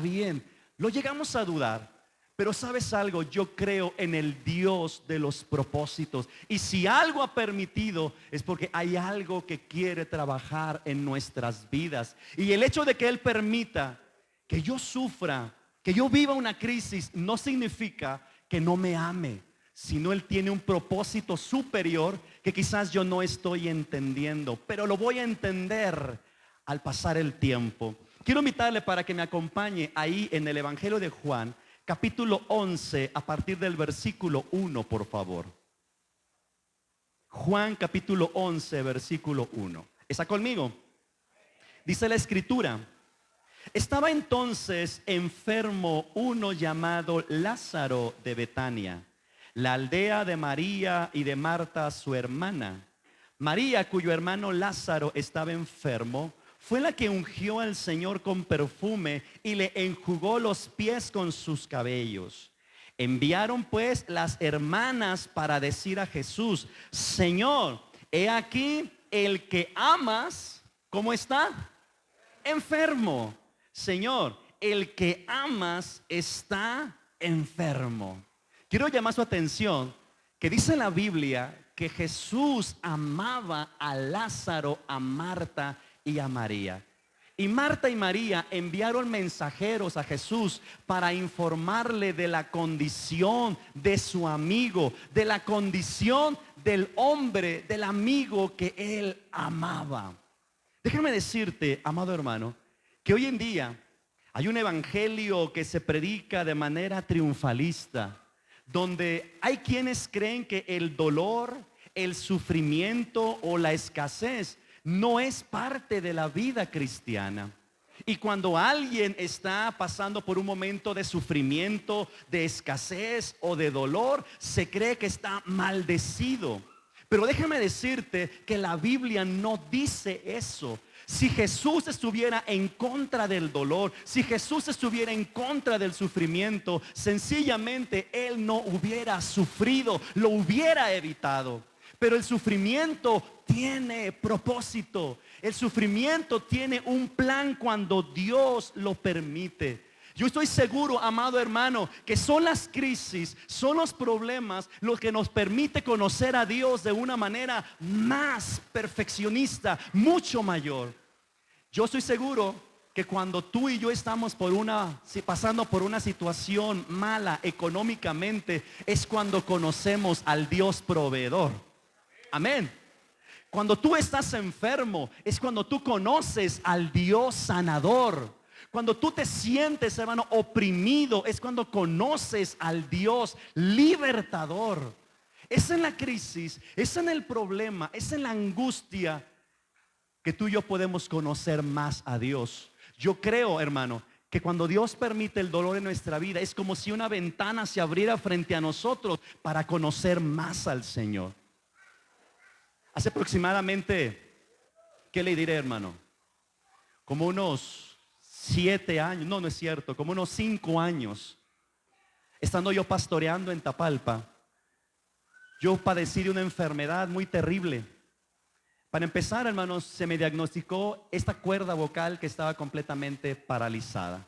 bien. Lo llegamos a dudar. Pero ¿sabes algo? Yo creo en el Dios de los propósitos. Y si algo ha permitido es porque hay algo que quiere trabajar en nuestras vidas. Y el hecho de que Él permita que yo sufra, que yo viva una crisis, no significa que no me ame, sino Él tiene un propósito superior que quizás yo no estoy entendiendo, pero lo voy a entender al pasar el tiempo. Quiero invitarle para que me acompañe ahí en el Evangelio de Juan, capítulo 11, a partir del versículo 1, por favor. Juan capítulo 11, versículo 1. ¿Está conmigo? Dice la escritura: estaba entonces enfermo uno llamado Lázaro de Betania, la aldea de María y de Marta su hermana. María, cuyo hermano Lázaro estaba enfermo, fue la que ungió al Señor con perfume y le enjugó los pies con sus cabellos. Enviaron pues las hermanas para decir a Jesús: Señor, he aquí el que amas, ¿cómo está? Enfermo. Señor, el que amas está enfermo. Quiero llamar su atención que dice la Biblia que Jesús amaba a Lázaro, a Marta y a María. Y Marta y María enviaron mensajeros a Jesús para informarle de la condición de su amigo, de la condición del hombre, del amigo que él amaba. Déjame decirte, amado hermano, que hoy en día hay un evangelio que se predica de manera triunfalista, donde hay quienes creen que el dolor, el sufrimiento o la escasez no es parte de la vida cristiana. Y cuando alguien está pasando por un momento de sufrimiento, de escasez o de dolor, se cree que está maldecido. Pero déjame decirte que la Biblia no dice eso. Si Jesús estuviera en contra del dolor, si Jesús estuviera en contra del sufrimiento, sencillamente Él no hubiera sufrido, lo hubiera evitado. Pero el sufrimiento tiene propósito. El sufrimiento tiene un plan cuando Dios lo permite. Yo estoy seguro, amado hermano, que son las crisis, son los problemas los que nos permite conocer a Dios de una manera más perfeccionista, mucho mayor. Yo estoy seguro que cuando tú y yo estamos pasando por una situación mala económicamente, es cuando conocemos al Dios proveedor. Amén. Cuando tú estás enfermo, es cuando tú conoces al Dios sanador. Cuando tú te sientes, hermano, oprimido, es cuando conoces al Dios libertador. Es en la crisis, es en el problema, es en la angustia que tú y yo podemos conocer más a Dios. Yo creo, hermano, que cuando Dios permite el dolor en nuestra vida, es como si una ventana se abriera frente a nosotros para conocer más al Señor. Hace aproximadamente, ¿qué le diré, hermano? Como unos 7 años, no es cierto, como unos 5 años, estando yo pastoreando en Tapalpa, yo padecí de una enfermedad muy terrible. Para empezar, hermanos, se me diagnosticó esta cuerda vocal que estaba completamente paralizada.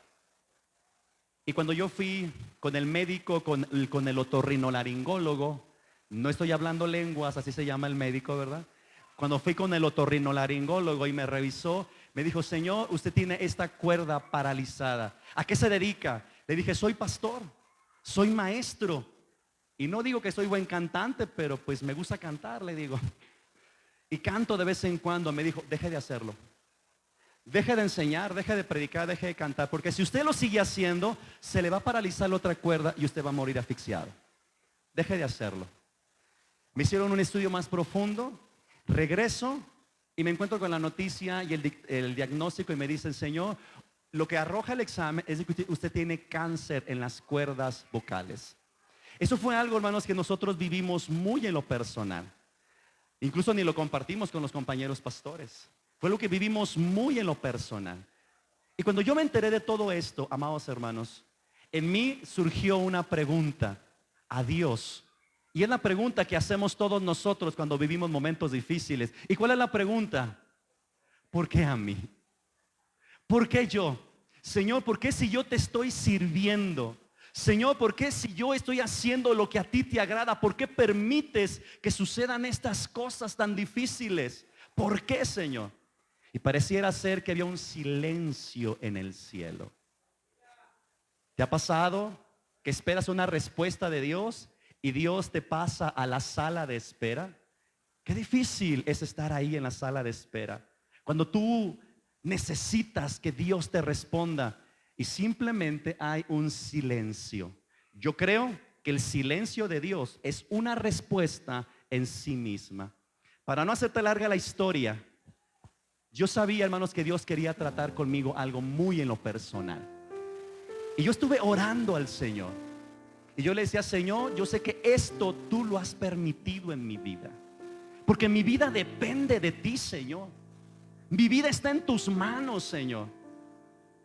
Y cuando yo fui con el médico, con el otorrinolaringólogo, no estoy hablando lenguas, así se llama el médico, ¿verdad? Cuando fui con el otorrinolaringólogo y me revisó, me dijo: Señor, usted tiene esta cuerda paralizada. ¿A qué se dedica? Le dije: soy pastor, soy maestro. Y no digo que soy buen cantante, pero pues me gusta cantar, le digo. Y canto de vez en cuando. Me dijo: deje de hacerlo. Deje de enseñar, deje de predicar, deje de cantar. Porque si usted lo sigue haciendo, se le va a paralizar la otra cuerda y usted va a morir asfixiado. Deje de hacerlo. Me hicieron un estudio más profundo. Regreso y me encuentro con la noticia y el diagnóstico, y me dicen: Señor, lo que arroja el examen es que usted tiene cáncer en las cuerdas vocales. Eso fue algo, hermanos, que nosotros vivimos muy en lo personal. Incluso ni lo compartimos con los compañeros pastores. Fue lo que vivimos muy en lo personal. Y cuando yo me enteré de todo esto, amados hermanos, en mí surgió una pregunta a Dios. Y es la pregunta que hacemos todos nosotros cuando vivimos momentos difíciles. ¿Y cuál es la pregunta? ¿Por qué a mí? ¿Por qué yo? Señor, ¿por qué si yo te estoy sirviendo? Señor, ¿por qué si yo estoy haciendo lo que a ti te agrada? ¿Por qué permites que sucedan estas cosas tan difíciles? ¿Por qué, Señor? Y pareciera ser que había un silencio en el cielo. ¿Te ha pasado que esperas una respuesta de Dios y Dios te pasa a la sala de espera? Qué difícil es estar ahí en la sala de espera, cuando tú necesitas que Dios te responda y simplemente hay un silencio. Yo creo que el silencio de Dios es una respuesta en sí misma. Para no hacerte larga la historia, yo sabía, hermanos, que Dios quería tratar conmigo algo muy en lo personal. Y yo estuve orando al Señor. Y yo le decía, Señor, yo sé que esto tú lo has permitido en mi vida, porque mi vida depende de ti, Señor. Mi vida está en tus manos, Señor.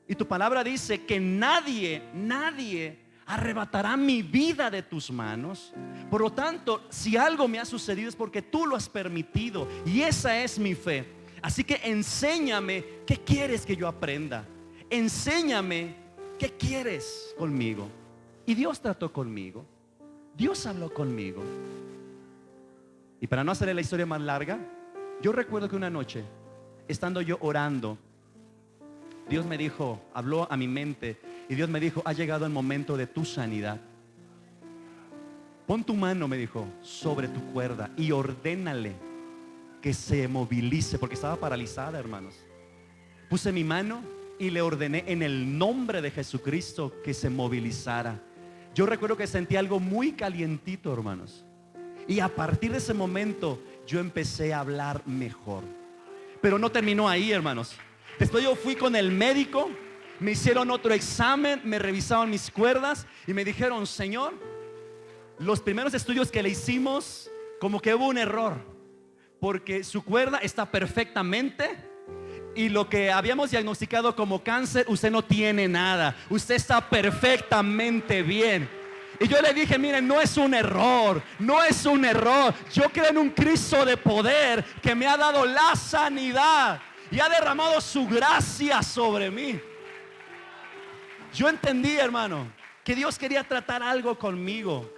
Y tu palabra dice que nadie arrebatará mi vida de tus manos. Por lo tanto, si algo me ha sucedido es porque tú lo has permitido. Y esa es mi fe. Así que enséñame qué quieres que yo aprenda. Enséñame qué quieres conmigo. Y Dios trató conmigo. Dios habló conmigo. Y para no hacerle la historia más larga, yo recuerdo que una noche, estando yo orando, Dios me dijo, habló a mi mente, y Dios me dijo, ha llegado el momento de tu sanidad. Pon tu mano, me dijo, sobre tu cuerda y ordénale que se movilice, porque estaba paralizada, hermanos. Puse mi mano y le ordené en el nombre de Jesucristo que se movilizara. Yo recuerdo que sentí algo muy calientito, hermanos. Y a partir de ese momento yo empecé a hablar mejor. Pero no terminó ahí, hermanos. Después yo fui con el médico, me hicieron otro examen, me revisaron mis cuerdas y me dijeron, Señor, los primeros estudios que le hicimos, como que hubo un error, porque su cuerda está perfectamente y lo que habíamos diagnosticado como cáncer, usted no tiene nada, usted está perfectamente bien. Y yo le dije, miren, no es un error, no es un error. Yo creo en un Cristo de poder que me ha dado la sanidad y ha derramado su gracia sobre mí. Yo entendí, hermano, que Dios quería tratar algo conmigo.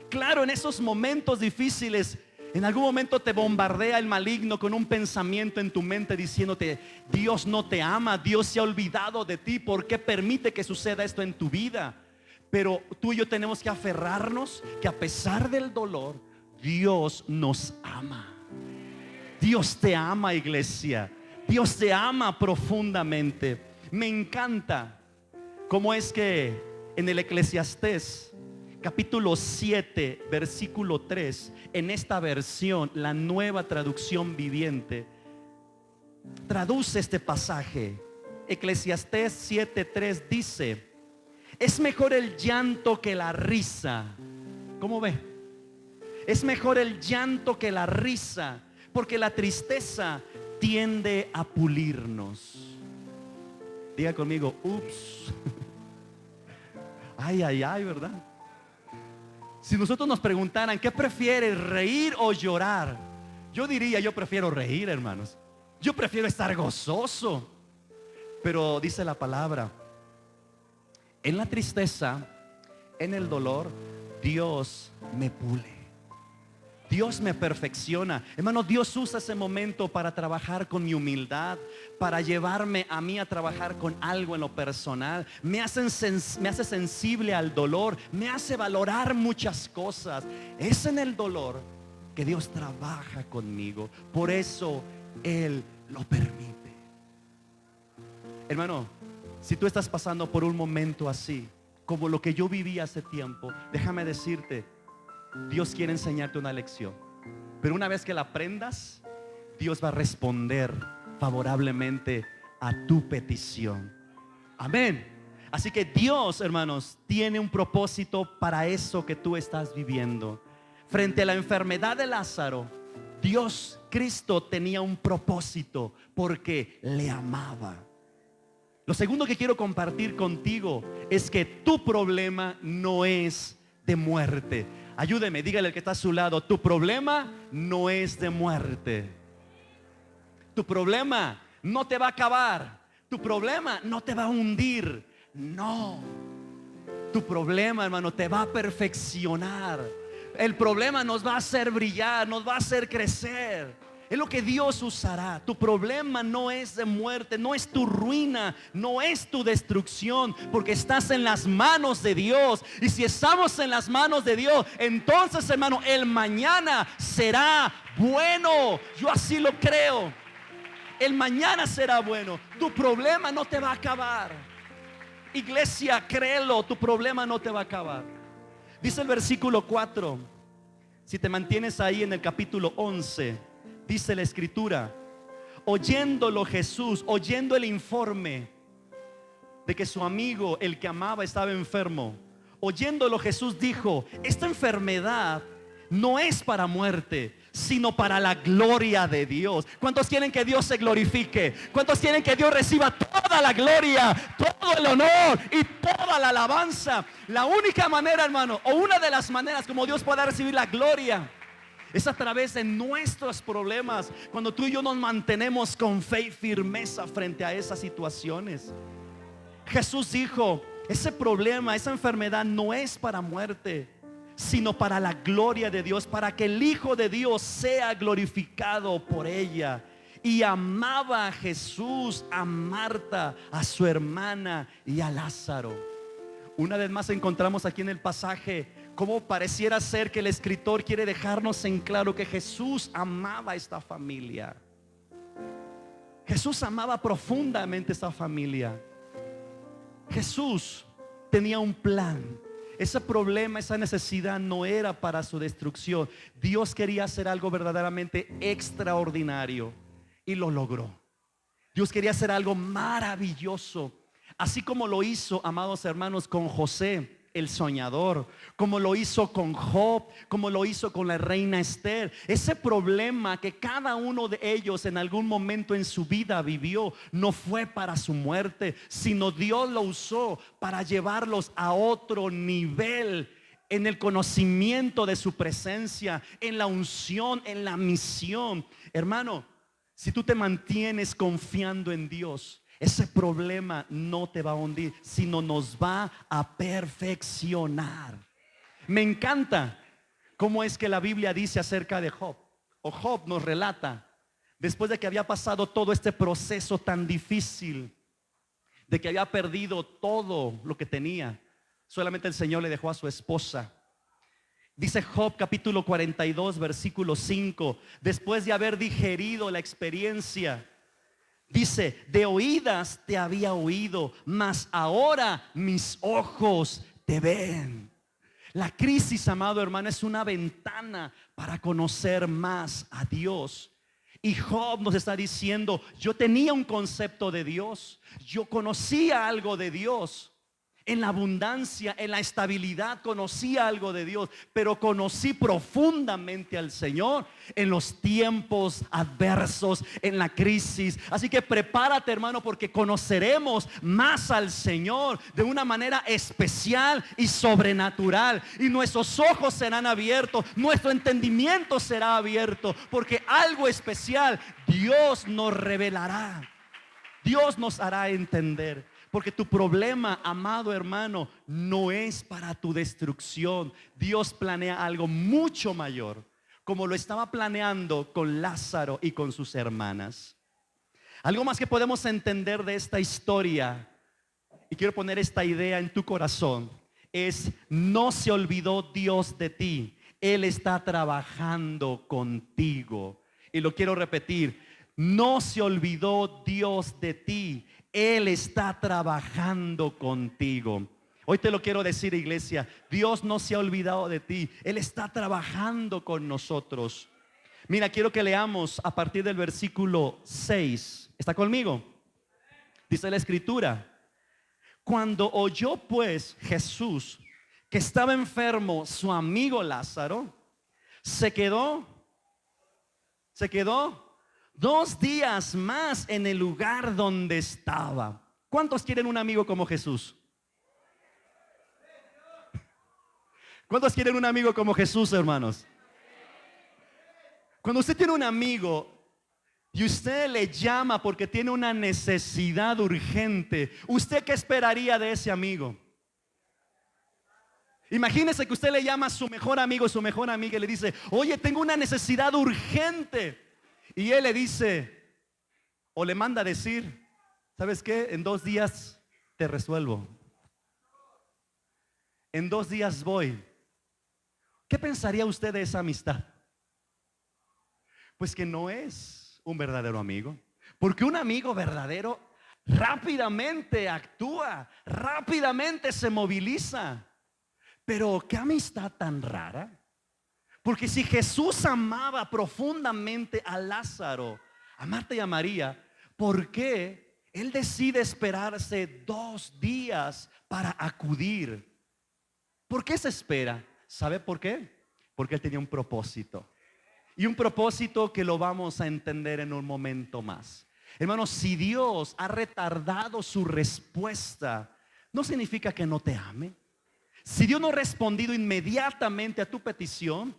Claro, en esos momentos difíciles, en algún momento te bombardea el maligno con un pensamiento en tu mente diciéndote, Dios no te ama, Dios se ha olvidado de ti, ¿por qué permite que suceda esto en tu vida? Pero tú y yo tenemos que aferrarnos que a pesar del dolor, Dios nos ama. Dios te ama, iglesia. Dios te ama profundamente. Me encanta cómo es que en el Eclesiastés capítulo 7 versículo 3, en esta versión, la Nueva Traducción Viviente, traduce este pasaje. Eclesiastés 7:3 dice, es mejor el llanto que la risa. ¿Cómo ve? Es mejor el llanto que la risa, porque la tristeza tiende a pulirnos. Diga conmigo, ups. Ay, ay, ay, ¿verdad? Si nosotros nos preguntaran, ¿qué prefieres, reír o llorar? Yo diría, yo prefiero reír, hermanos. Yo prefiero estar gozoso. Pero dice la palabra, en la tristeza, en el dolor, Dios me pule. Dios me perfecciona. Hermano, Dios usa ese momento para trabajar con mi humildad, para llevarme a mí a trabajar con algo en lo personal. Me hace sensible al dolor, me hace valorar muchas cosas. Es en el dolor que Dios trabaja conmigo. Por eso Él lo permite. Hermano, si tú estás pasando por un momento así, como lo que yo viví hace tiempo, déjame decirte, Dios quiere enseñarte una lección. Pero una vez que la aprendas, Dios va a responder favorablemente a tu petición. Amén. Así que Dios, hermanos, tiene un propósito para eso que tú estás viviendo. Frente a la enfermedad de Lázaro, Dios, Cristo, tenía un propósito porque le amaba. Lo segundo que quiero compartir contigo es que tu problema no es de muerte. Ayúdeme, dígale al que está a su lado, tu problema no es de muerte. Tu problema no te va a acabar. Tu problema no te va a hundir. No. Tu problema, hermano, te va a perfeccionar. El problema nos va a hacer brillar, nos va a hacer crecer. Es lo que Dios usará. Tu problema no es de muerte, no es tu ruina, no es tu destrucción, porque estás en las manos de Dios. Y si estamos en las manos de Dios, entonces, hermano, el mañana será bueno. Yo así lo creo. El mañana será bueno. Tu problema no te va a acabar. Iglesia, créelo, tu problema no te va a acabar. Dice el versículo 4. Si te mantienes ahí en el capítulo 11, dice la escritura: oyéndolo Jesús, oyendo el informe de que su amigo, el que amaba, estaba enfermo, oyéndolo Jesús dijo: esta enfermedad no es para muerte, sino para la gloria de Dios. ¿Cuántos quieren que Dios se glorifique? ¿Cuántos quieren que Dios reciba toda la gloria, todo el honor y toda la alabanza? La única manera, hermano, o una de las maneras como Dios pueda recibir la gloria, es a través de nuestros problemas. Cuando tú y yo nos mantenemos con fe y firmeza frente a esas situaciones. Jesús dijo: ese problema, esa enfermedad no es para muerte, sino para la gloria de Dios, para que el Hijo de Dios sea glorificado por ella. Y amaba a Jesús, a Marta, a su hermana y a Lázaro. Una vez más encontramos aquí en el pasaje cómo pareciera ser que el escritor quiere dejarnos en claro que Jesús amaba a esta familia. Jesús amaba profundamente a esta familia. Jesús tenía un plan. Ese problema, esa necesidad no era para su destrucción. Dios quería hacer algo verdaderamente extraordinario y lo logró. Dios quería hacer algo maravilloso, así como lo hizo, amados hermanos, con José el soñador, como lo hizo con Job, como lo hizo con la reina Esther. Ese problema que cada uno de ellos en algún momento en su vida vivió, no fue para su muerte, sino Dios lo usó para llevarlos a otro nivel en el conocimiento de su presencia, en la unción, en la misión. Hermano, si tú te mantienes confiando en Dios, ese problema no te va a hundir, sino nos va a perfeccionar. Me encanta cómo es que la Biblia dice acerca de Job, o Job nos relata, después de que había pasado todo este proceso tan difícil, de que había perdido todo lo que tenía, solamente el Señor le dejó a su esposa. Dice Job capítulo 42 versículo 5, después de haber digerido la experiencia, dice: de oídas te había oído, mas ahora mis ojos te ven. La crisis, amado hermano, es una ventana para conocer más a Dios. Y Job nos está diciendo: yo tenía un concepto de Dios, yo conocía algo de Dios. En la abundancia, en la estabilidad conocía algo de Dios, pero conocí profundamente al Señor en los tiempos adversos, en la crisis. Así que prepárate, hermano, porque conoceremos más al Señor de una manera especial y sobrenatural. Y nuestros ojos serán abiertos, nuestro entendimiento será abierto, porque algo especial Dios nos revelará. Dios nos hará entender. Porque tu problema, amado hermano, no es para tu destrucción. Dios planea algo mucho mayor, como lo estaba planeando con Lázaro y con sus hermanas. Algo más que podemos entender de esta historia, y quiero poner esta idea en tu corazón, es: no se olvidó Dios de ti. Él está trabajando contigo. Y lo quiero repetir: no se olvidó Dios de ti. Él está trabajando contigo. Hoy te lo quiero decir, iglesia: Dios no se ha olvidado de ti. Él está trabajando con nosotros. Mira, quiero que leamos a partir del versículo 6. ¿Está conmigo? Dice la escritura: cuando oyó pues Jesús que estaba enfermo su amigo Lázaro, se quedó 2 días más en el lugar donde estaba. ¿Cuántos quieren un amigo como Jesús? ¿Cuántos quieren un amigo como Jesús, hermanos? Cuando usted tiene un amigo, y usted le llama porque tiene una necesidad urgente, ¿usted qué esperaría de ese amigo? Imagínese que usted le llama a su mejor amigo, su mejor amiga, y le dice: oye, tengo una necesidad urgente. Y él le dice, o le manda a decir: ¿sabes qué? En 2 días te resuelvo. En 2 días voy. ¿Qué pensaría usted de esa amistad? Pues que no es un verdadero amigo. Porque un amigo verdadero rápidamente actúa, rápidamente se moviliza. Pero qué amistad tan rara. Porque si Jesús amaba profundamente a Lázaro, a Marta y a María, ¿por qué Él decide esperarse 2 días para acudir? ¿Por qué se espera? ¿Sabe por qué? Porque Él tenía un propósito. Y un propósito que lo vamos a entender en un momento más. Hermanos, si Dios ha retardado su respuesta, no significa que no te ame. Si Dios no ha respondido inmediatamente a tu petición,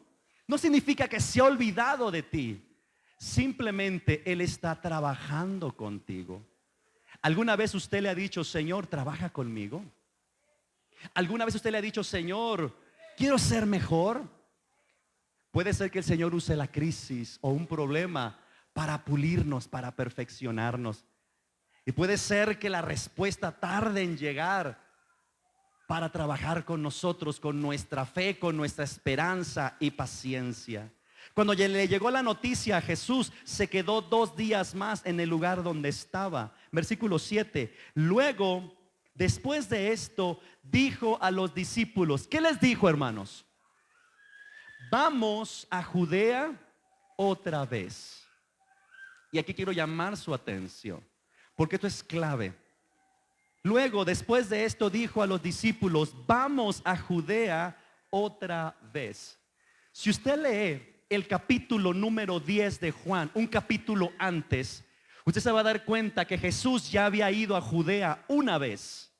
no significa que se ha olvidado de ti. Simplemente Él está trabajando contigo. ¿Alguna vez usted le ha dicho: Señor, trabaja conmigo? ¿Alguna vez usted le ha dicho: Señor, quiero ser mejor? Puede ser que el Señor use la crisis o un problema para pulirnos, para perfeccionarnos. Y puede ser que la respuesta tarde en llegar, para trabajar con nosotros, con nuestra fe, con nuestra esperanza y paciencia. Cuando le llegó la noticia a Jesús, se quedó 2 días más en el lugar donde estaba. Versículo 7. Luego, después de esto, dijo a los discípulos. ¿Qué les dijo, hermanos? Vamos a Judea otra vez. Y aquí quiero llamar su atención, porque esto es clave. Luego, después de esto, dijo a los discípulos: vamos a Judea otra vez. Si usted lee el capítulo número 10 de Juan, un capítulo antes, usted se va a dar cuenta que Jesús ya había ido a Judea una vez.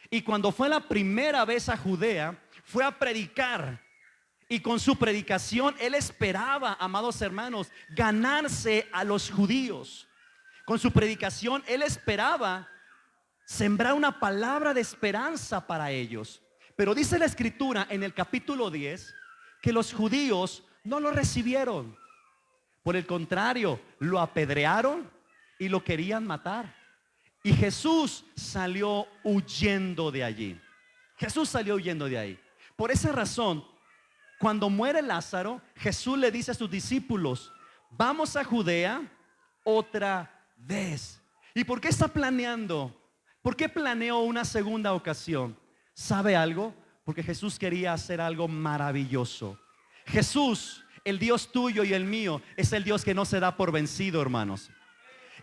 Y cuando fue la primera vez a Judea, fue a predicar. Y con su predicación, Él esperaba, amados hermanos, ganarse a los judíos. Con su predicación, Él esperaba sembrar una palabra de esperanza para ellos. Pero dice la escritura en el capítulo 10 que los judíos no lo recibieron. Por el contrario, lo apedrearon y lo querían matar. Y Jesús salió huyendo de allí. Jesús salió huyendo de ahí. Por esa razón, cuando muere Lázaro, Jesús le dice a sus discípulos: vamos a Judea otra vez. ¿Y por qué está planeando? ¿Por qué planeó una segunda ocasión? ¿Sabe algo? Porque Jesús quería hacer algo maravilloso. Jesús, el Dios tuyo y el mío, es el Dios que no se da por vencido, hermanos.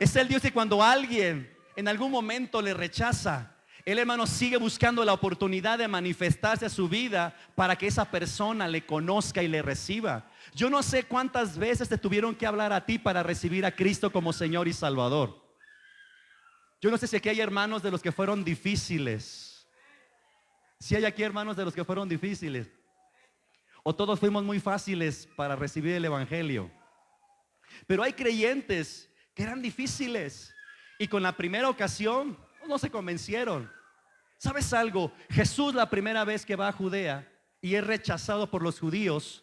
Es el Dios que cuando alguien en algún momento le rechaza, Él, hermano, sigue buscando la oportunidad de manifestarse a su vida para que esa persona le conozca y le reciba. Yo no sé cuántas veces te tuvieron que hablar a ti para recibir a Cristo como Señor y Salvador. Yo no sé si aquí hay hermanos de los que fueron difíciles. Si hay aquí hermanos de los que fueron difíciles, o todos fuimos muy fáciles para recibir el evangelio. Pero hay creyentes que eran difíciles y con la primera ocasión no se convencieron. ¿Sabes algo? Jesús, la primera vez que va a Judea y es rechazado por los judíos,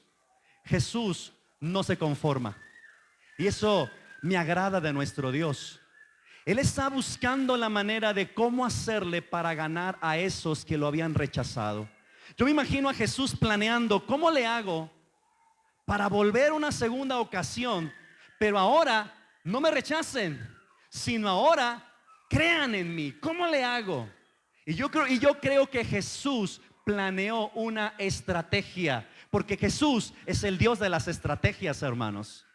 Jesús no se conforma. Y eso me agrada de nuestro Dios. Él está buscando la manera de cómo hacerle para ganar a esos que lo habían rechazado. Yo me imagino a Jesús planeando: ¿cómo le hago para volver una segunda ocasión? Pero ahora no me rechacen, sino ahora crean en mí. ¿Cómo le hago? Y yo creo que Jesús planeó una estrategia, porque Jesús es el Dios de las estrategias, hermanos.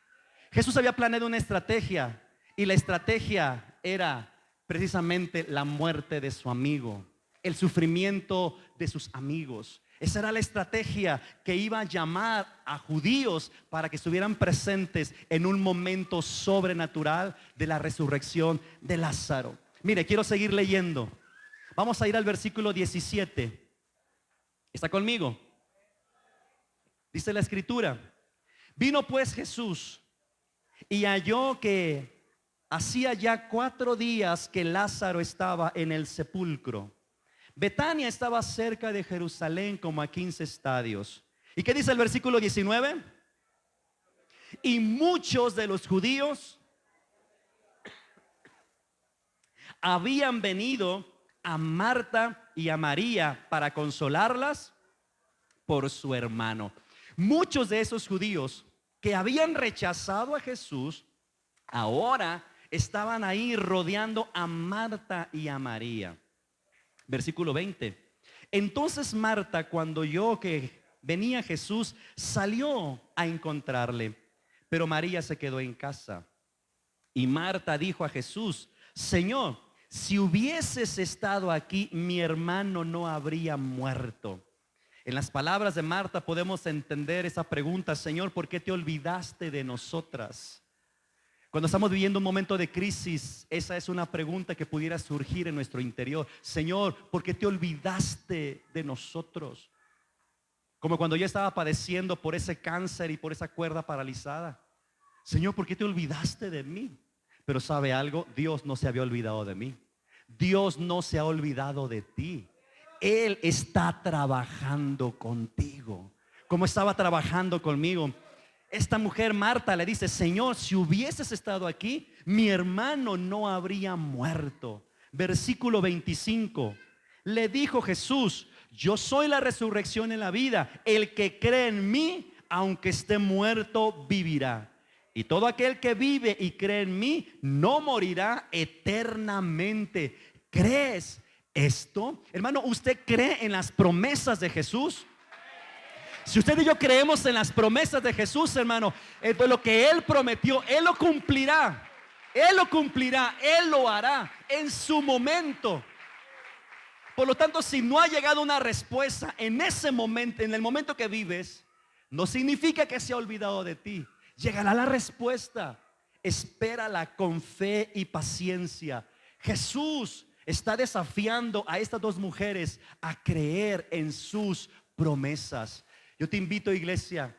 Jesús había planeado una estrategia, y la estrategia era precisamente la muerte de su amigo, el sufrimiento de sus amigos. Esa era la estrategia que iba a llamar a judíos para que estuvieran presentes en un momento sobrenatural de la resurrección de Lázaro. Mire, quiero seguir leyendo. Vamos a ir al versículo 17. ¿Está conmigo? Dice la escritura: vino pues Jesús y halló que hacía ya 4 días que Lázaro estaba en el sepulcro. Betania estaba cerca de Jerusalén como a 15 estadios. ¿Y qué dice el versículo 19? Y muchos de los judíos habían venido a Marta y a María para consolarlas por su hermano. Muchos de esos judíos que habían rechazado a Jesús, ahora estaban ahí rodeando a Marta y a María. Versículo 20. Entonces Marta, cuando oyó que venía Jesús, salió a encontrarle, pero María se quedó en casa. Y Marta dijo a Jesús: Señor, si hubieses estado aquí, mi hermano no habría muerto. En las palabras de Marta podemos entender esa pregunta: Señor, ¿por qué te olvidaste de nosotras? Cuando estamos viviendo un momento de crisis, esa es una pregunta que pudiera surgir en nuestro interior. Señor, ¿por qué te olvidaste de nosotros? Como cuando yo estaba padeciendo por ese cáncer y por esa cuerda paralizada. Señor, ¿por qué te olvidaste de mí? Pero ¿sabe algo? Dios no se había olvidado de mí. Dios no se ha olvidado de ti. Él está trabajando contigo, como estaba trabajando conmigo. Esta mujer Marta le dice: Señor, si hubieses estado aquí, mi hermano no habría muerto. Versículo 25. Le dijo Jesús: yo soy la resurrección y la vida. El que cree en mí, aunque esté muerto, vivirá. Y todo aquel que vive y cree en mí no morirá eternamente. ¿Crees esto? Hermano, ¿usted cree en las promesas de Jesús? Si usted y yo creemos en las promesas de Jesús, hermano, entonces lo que Él prometió, Él lo cumplirá. Él lo cumplirá, Él lo hará en su momento. Por lo tanto, si no ha llegado una respuesta en ese momento, en el momento que vives, no significa que se ha olvidado de ti. Llegará la respuesta. Espérala con fe y paciencia. Jesús está desafiando a estas dos mujeres a creer en sus promesas. Yo te invito, iglesia,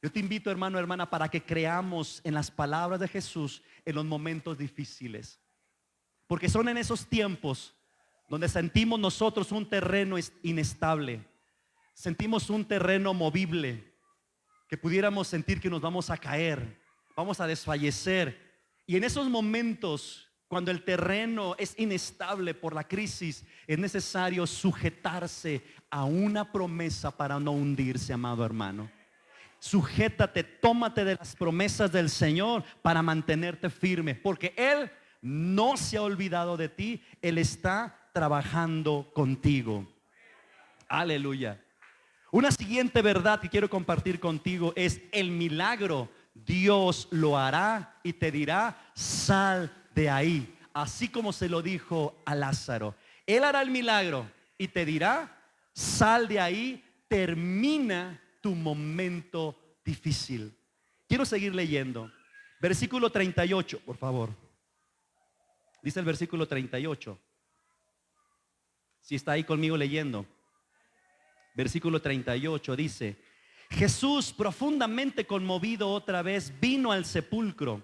yo te invito, hermano, hermana, para que creamos en las palabras de Jesús en los momentos difíciles. Porque son en esos tiempos donde sentimos nosotros un terreno inestable, sentimos un terreno movible, que pudiéramos sentir que nos vamos a caer, vamos a desfallecer. Y en esos momentos, cuando el terreno es inestable por la crisis, es necesario sujetarse a una promesa para no hundirse, amado hermano. Sujétate, tómate de las promesas del Señor para mantenerte firme, porque Él no se ha olvidado de ti. Él está trabajando contigo. Aleluya. Una siguiente verdad que quiero compartir contigo es: el milagro Dios lo hará y te dirá: sal de ahí, así como se lo dijo a Lázaro. Él hará el milagro y te dirá: sal de ahí, termina tu momento difícil. Quiero seguir leyendo. Versículo 38, por favor. Dice el versículo 38. Si está ahí conmigo leyendo. Versículo 38 dice: Jesús, profundamente conmovido otra vez, vino al sepulcro.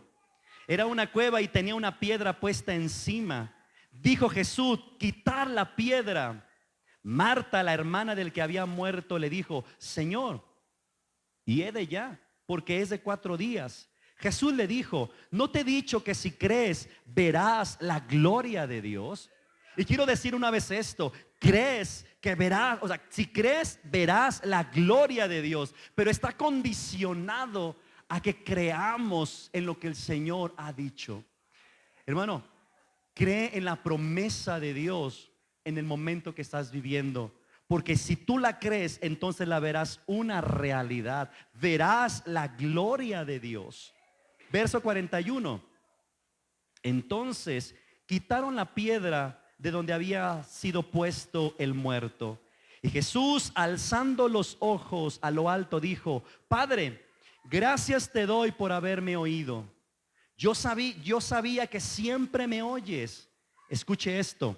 Era una cueva y tenía una piedra puesta encima. Dijo Jesús: quitar la piedra. Marta, la hermana del que había muerto, le dijo: Señor, hiede ya, porque es de 4 días. Jesús le dijo: ¿no te he dicho que si crees verás la gloria de Dios? Y quiero decir una vez esto: crees que verás, o sea, si crees verás la gloria de Dios, pero está condicionado a que creamos en lo que el Señor ha dicho. Hermano, cree en la promesa de Dios en el momento que estás viviendo, porque si tú la crees, entonces la verás una realidad, verás la gloria de Dios. Verso 41. Entonces quitaron la piedra de donde había sido puesto el muerto. Y Jesús, alzando los ojos a lo alto, dijo: Padre, gracias te doy por haberme oído. Yo sabía que siempre me oyes. Escuche esto: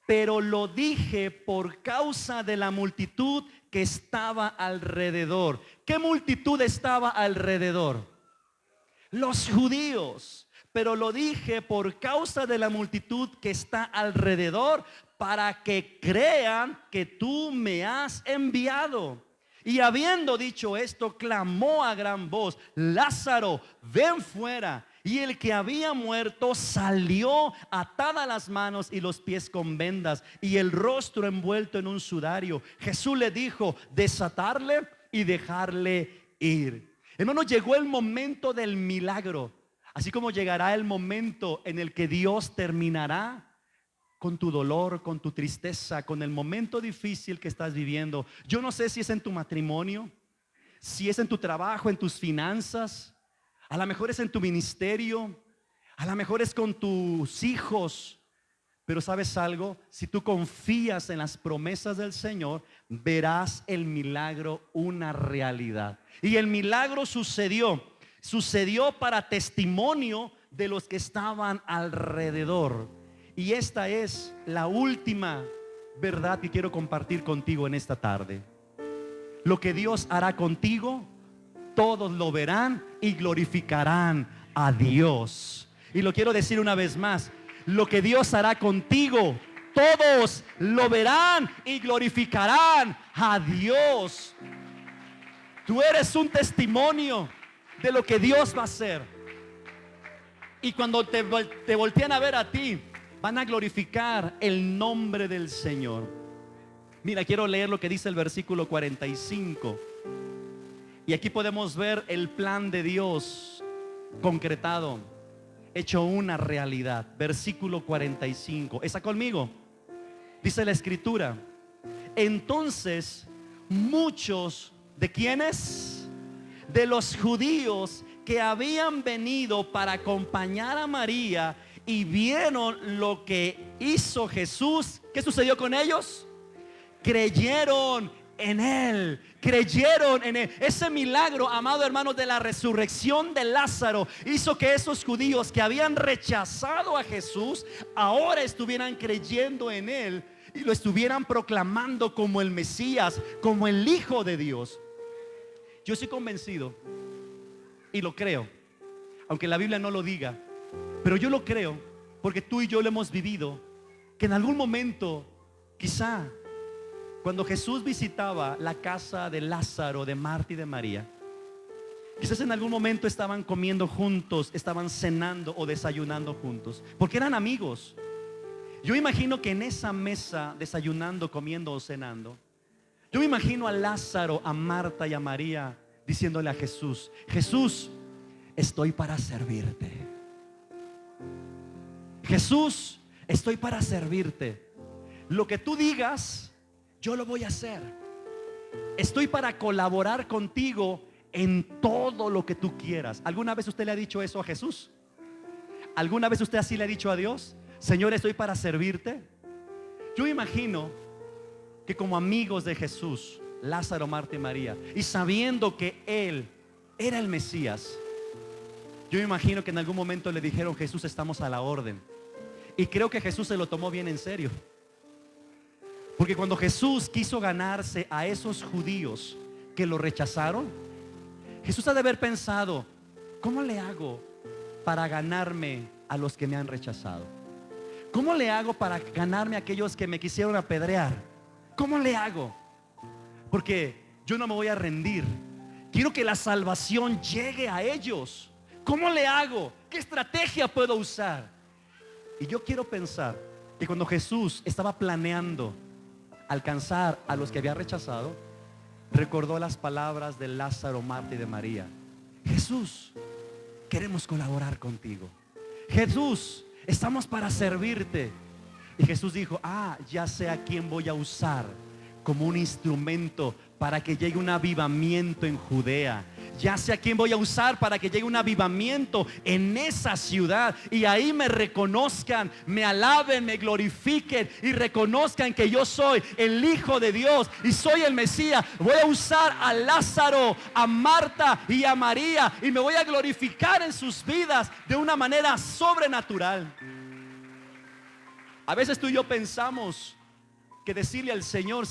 pero lo dije por causa de la multitud que estaba alrededor. ¿Qué multitud estaba alrededor? Los judíos. pero lo dije por causa de la multitud que está alrededor, para que crean que tú me has enviado. Y habiendo dicho esto, clamó a gran voz: Lázaro, ven fuera. Y el que había muerto salió, atadas las manos y los pies con vendas, y el rostro envuelto en un sudario. Jesús le dijo: desatarle y dejarle ir. Hermano, llegó el momento del milagro, así como llegará el momento en el que Dios terminará con tu dolor, con tu tristeza, con el momento difícil que estás viviendo. Yo no sé si es en tu matrimonio, si es en tu trabajo, en tus finanzas, a lo mejor es en tu ministerio, a lo mejor es con tus hijos. Pero ¿sabes algo? Si tú confías en las promesas del Señor, verás el milagro una realidad. Y el milagro sucedió para testimonio de los que estaban alrededor. Y esta es la última verdad que quiero compartir contigo en esta tarde. Lo que Dios hará contigo, todos lo verán y glorificarán a Dios. Y lo quiero decir una vez más: lo que Dios hará contigo, todos lo verán y glorificarán a Dios. Tú eres un testimonio de lo que Dios va a hacer. Y cuando te voltean a ver a ti, van a glorificar el nombre del Señor. Mira, quiero leer lo que dice el versículo 45. Y aquí podemos ver el plan de Dios concretado, hecho una realidad. Versículo 45. ¿Está conmigo? Dice la escritura: entonces muchos, ¿de quiénes? De los judíos que habían venido para acompañar a María y vieron lo que hizo Jesús. ¿Qué sucedió con ellos? Creyeron en Él, creyeron en Él. Ese milagro, amado hermano, de la resurrección de Lázaro hizo que esos judíos que habían rechazado a Jesús ahora estuvieran creyendo en Él y lo estuvieran proclamando como el Mesías, como el Hijo de Dios. Yo estoy convencido y lo creo, aunque la Biblia no lo diga, pero yo lo creo porque tú y yo lo hemos vivido, que en algún momento, quizá cuando Jesús visitaba la casa de Lázaro, de Marta y de María, quizás en algún momento estaban comiendo juntos, estaban cenando o desayunando juntos, porque eran amigos. Yo imagino que en esa mesa, desayunando, comiendo o cenando, yo me imagino a Lázaro, a Marta y a María diciéndole a Jesús: Jesús, estoy para servirte. Jesús, estoy para servirte. Lo que tú digas, yo lo voy a hacer. Estoy para colaborar contigo en todo lo que tú quieras. ¿Alguna vez usted le ha dicho eso a Jesús? ¿Alguna vez usted así le ha dicho a Dios: Señor, estoy para servirte? Yo imagino que como amigos de Jesús, Lázaro, Marta y María, y sabiendo que Él era el Mesías, yo me imagino que en algún momento le dijeron: Jesús, estamos a la orden. Y creo que Jesús se lo tomó bien en serio, porque cuando Jesús quiso ganarse a esos judíos que lo rechazaron, Jesús ha de haber pensado: ¿cómo le hago para ganarme a los que me han rechazado? ¿Cómo le hago para ganarme a aquellos que me quisieron apedrear? ¿Cómo le hago? Porque yo no me voy a rendir. Quiero que la salvación llegue a ellos. ¿Cómo le hago? ¿Qué estrategia puedo usar? Y yo quiero pensar que cuando Jesús estaba planeando alcanzar a los que había rechazado, recordó las palabras de Lázaro, Marta y de María: Jesús, queremos colaborar contigo. Jesús, estamos para servirte. Y Jesús dijo: ya sé a quién voy a usar como un instrumento para que llegue un avivamiento en Judea. Ya sé a quién voy a usar para que llegue un avivamiento en esa ciudad, y ahí me reconozcan, me alaben, me glorifiquen y reconozcan que yo soy el Hijo de Dios y soy el Mesías. Voy a usar a Lázaro, a Marta y a María, y me voy a glorificar en sus vidas de una manera sobrenatural. A veces tú y yo pensamos que decirle al Señor: